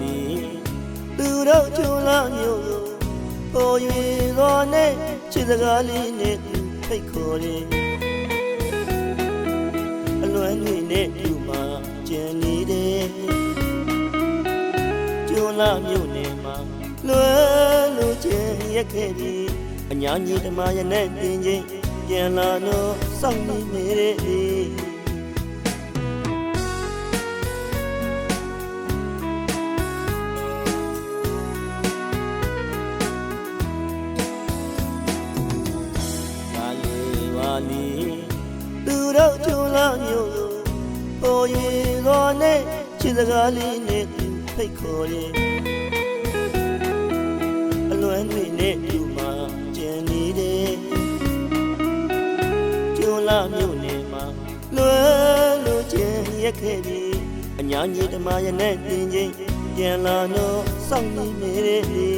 နီသူတို့ကျူလာမျိုးကိုရွေတော်နဲ့ချစ်စကားလေးနဲ့ဖိတ်ခေါ်တယ်အလွမ်းတွေနဲ့ဒီမှာကျန်နေတယ်ကျူလာမျိုးနဲ့မှာလွယ်လို့ကျန်ရက်ခဲ့ပြီးအညာကြီးဓမ္မရနဲ့တင်ချင်းပြန်လာတော့စောင့်နေနေတဲ့သူတို့ကျူလာမျိုးကိုရွေတော်နဲ့ချစ်စကားလေးနဲ့ဖိတ်ခေါ်တယ်အလွမ်းတွေနဲ့ဒီမှာကျန်နေတယ်ကျူလာမျိုးနဲ့မှာလွယ်လို့ကျန်ရက်ခဲ့ပြီးအညာကြီးဓမ္မရနဲ့တင်ချင်းပြန်လာတော့စောင့်နေနေတဲ့